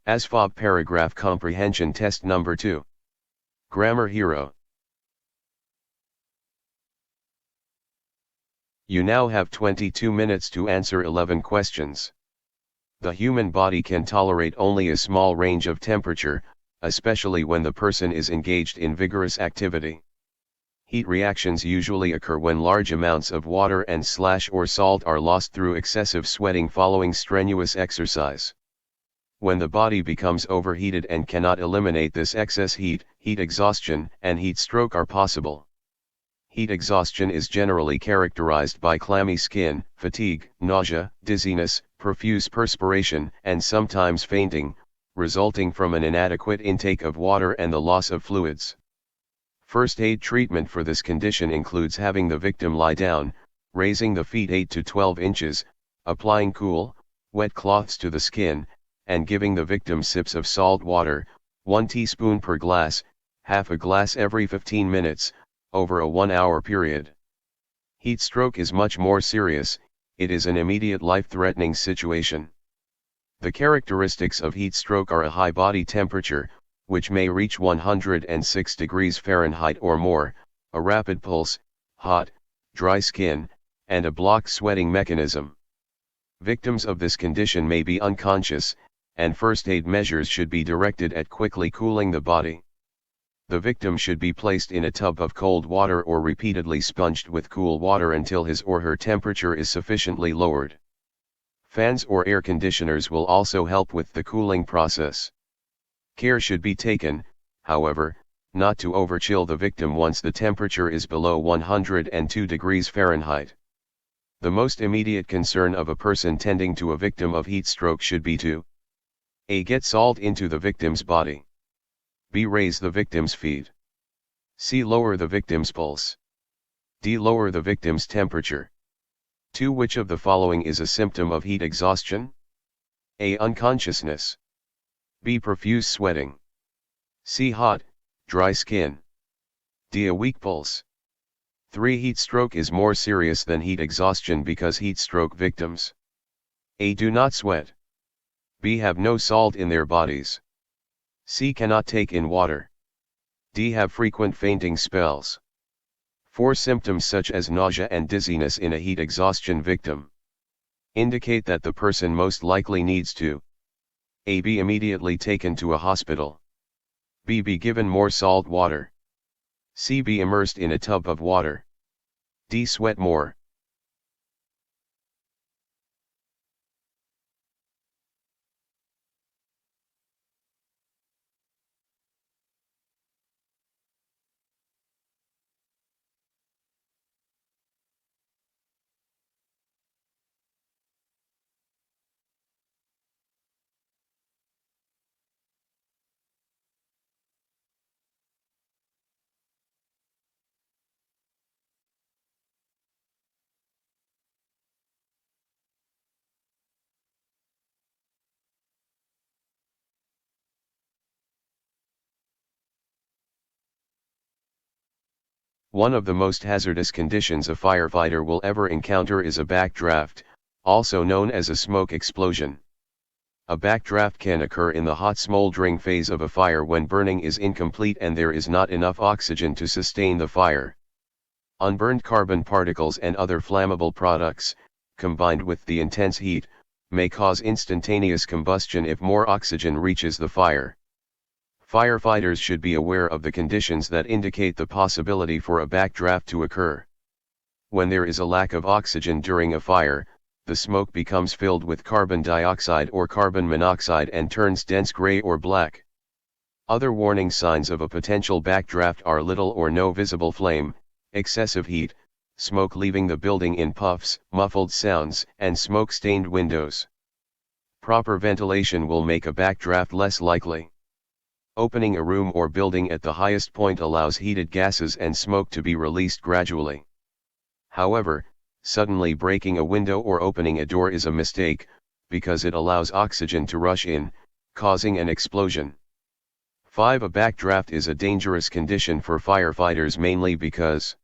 ASVAB Paragraph Comprehension Test Number 2. Grammar Hero. You now have 22 minutes to answer 11 questions. The human body can tolerate only a small range of temperature, especially when the person is engaged in vigorous activity. Heat reactions usually occur when large amounts of water and/or salt are lost through excessive sweating following strenuous exercise. When the body becomes overheated and cannot eliminate this excess heat, heat exhaustion and heat stroke are possible. Heat exhaustion is generally characterized by clammy skin, fatigue, nausea, dizziness, profuse perspiration, and sometimes fainting, resulting from an inadequate intake of water and the loss of fluids. First aid treatment for this condition includes having the victim lie down, raising the feet 8 to 12 inches, applying cool, wet cloths to the skin, and giving the victim sips of salt water, 1 teaspoon per glass, half a glass every 15 minutes, over a 1-hour period. Heat stroke is much more serious. It is an immediate life-threatening situation. The characteristics of heat stroke are a high body temperature, which may reach 106 degrees Fahrenheit or more, a rapid pulse, hot, dry skin, and a blocked sweating mechanism. Victims of this condition may be unconscious, and first aid measures should be directed at quickly cooling the body. The victim should be placed in a tub of cold water or repeatedly sponged with cool water until his or her temperature is sufficiently lowered. Fans or air conditioners will also help with the cooling process. Care should be taken, however, not to overchill the victim once the temperature is below 102 degrees Fahrenheit. The most immediate concern of a person tending to a victim of heat stroke should be to A. Get salt into the victim's body. B. Raise the victim's feet. C. Lower the victim's pulse. D. Lower the victim's temperature. 2. Which of the following is a symptom of heat exhaustion? A. Unconsciousness. B. Profuse sweating. C. Hot, dry skin. D. A weak pulse. 3. Heat stroke is more serious than heat exhaustion because heat stroke victims A. Do not sweat. B. Have no salt in their bodies. C. Cannot take in water. D. Have frequent fainting spells. 4. Symptoms such as nausea and dizziness in a heat exhaustion victim indicate that the person most likely needs to A. Be immediately taken to a hospital. B. Be given more salt water. C. Be immersed in a tub of water. D. Sweat more. One of the most hazardous conditions a firefighter will ever encounter is a backdraft, also known as a smoke explosion. A backdraft can occur in the hot smoldering phase of a fire when burning is incomplete and there is not enough oxygen to sustain the fire. Unburned carbon particles and other flammable products, combined with the intense heat, may cause instantaneous combustion if more oxygen reaches the fire. Firefighters should be aware of the conditions that indicate the possibility for a backdraft to occur. When there is a lack of oxygen during a fire, the smoke becomes filled with carbon dioxide or carbon monoxide and turns dense gray or black. Other warning signs of a potential backdraft are little or no visible flame, excessive heat, smoke leaving the building in puffs, muffled sounds, and smoke-stained windows. Proper ventilation will make a backdraft less likely. Opening a room or building at the highest point allows heated gases and smoke to be released gradually. However, suddenly breaking a window or opening a door is a mistake, because it allows oxygen to rush in, causing an explosion. 5. A backdraft is a dangerous condition for firefighters mainly because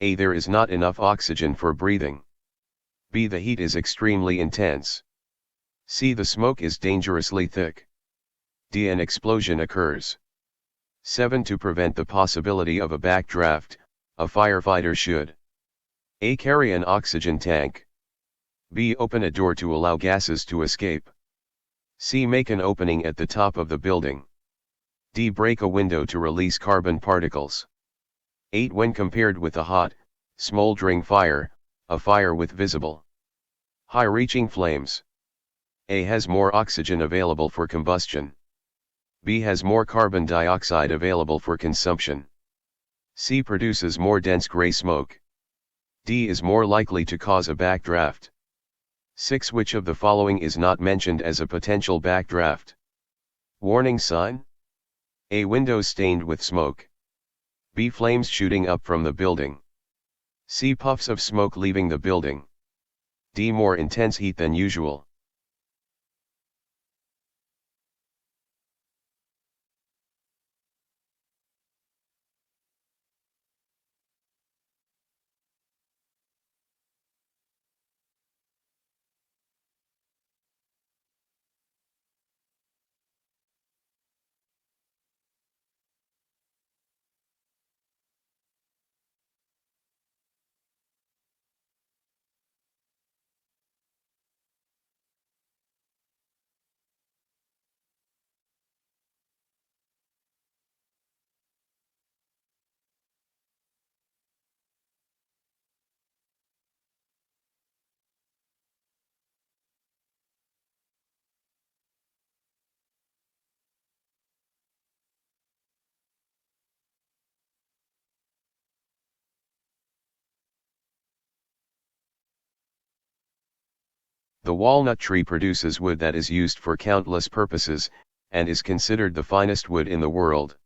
A. There is not enough oxygen for breathing. B. The heat is extremely intense. C. The smoke is dangerously thick. D. An explosion occurs. 7. To prevent the possibility of a backdraft, a firefighter should A. Carry an oxygen tank. B. Open a door to allow gases to escape. C. Make an opening at the top of the building. D. Break a window to release carbon particles. 8. When compared with a hot, smoldering fire, a fire with visible, high-reaching flames. A. Has more oxygen available for combustion. B. Has more carbon dioxide available for consumption. C. Produces more dense gray smoke. D. Is more likely to cause a backdraft. 6. Which of the following is not mentioned as a potential backdraft? Warning sign? A. Windows stained with smoke. B. Flames shooting up from the building. C. Puffs of smoke leaving the building. D. More intense heat than usual. The walnut tree produces wood that is used for countless purposes, and is considered the finest wood in the world.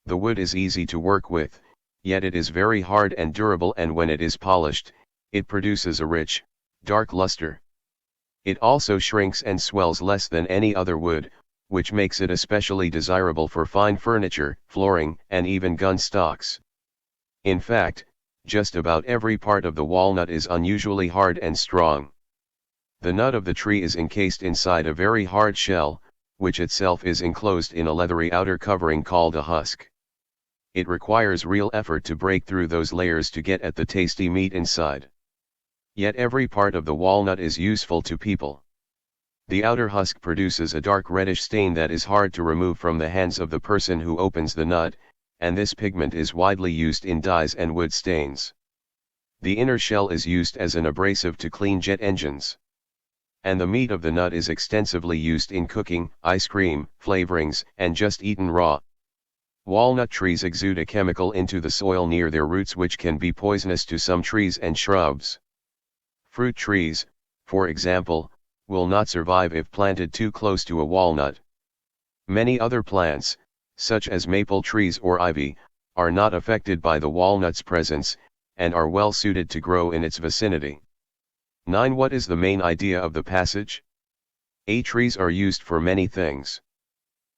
The wood is easy to work with, yet it is very hard and durable, and when it is polished, it produces a rich, dark luster. It also shrinks and swells less than any other wood, which makes it especially desirable for fine furniture, flooring, and even gun stocks. In fact, just about every part of the walnut is unusually hard and strong. The nut of the tree is encased inside a very hard shell, which itself is enclosed in a leathery outer covering called a husk. It requires real effort to break through those layers to get at the tasty meat inside. Yet every part of the walnut is useful to people. The outer husk produces a dark reddish stain that is hard to remove from the hands of the person who opens the nut, and this pigment is widely used in dyes and wood stains. The inner shell is used as an abrasive to clean jet engines. And the meat of the nut is extensively used in cooking, ice cream, flavorings, and just eaten raw. Walnut trees exude a chemical into the soil near their roots which can be poisonous to some trees and shrubs. Fruit trees, for example, will not survive if planted too close to a walnut. Many other plants, such as maple trees or ivy, are not affected by the walnut's presence, and are well suited to grow in its vicinity. 9. What is the main idea of the passage? A. Trees are used for many things.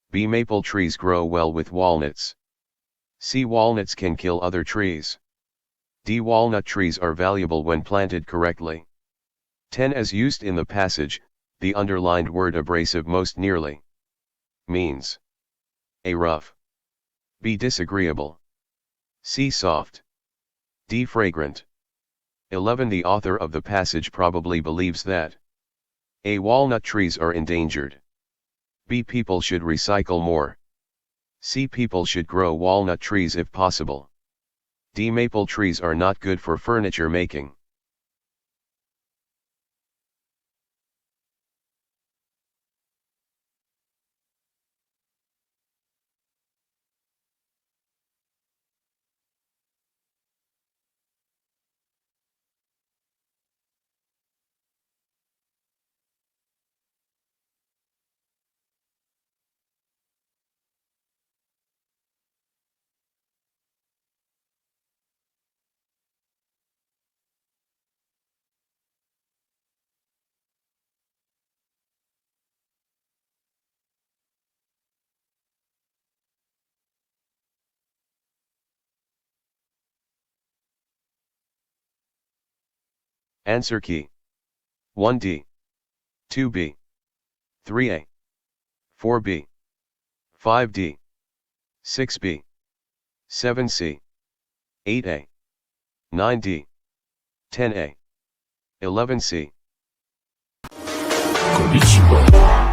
B. Maple trees grow well with walnuts. C. Walnuts can kill other trees. D. Walnut trees are valuable when planted correctly. 10. As used in the passage, the underlined word abrasive most nearly means A. Rough. B. Disagreeable. C. Soft. D. Fragrant. 11. The author of the passage probably believes that A. Walnut trees are endangered. B. People should recycle more. C. People should grow walnut trees if possible. D. Maple trees are not good for furniture making. Answer key. 1D, 2B, 3A, 4B, 5D, 6B, 7C, 8A, 9D, 10A, 11C. Konnichiwa.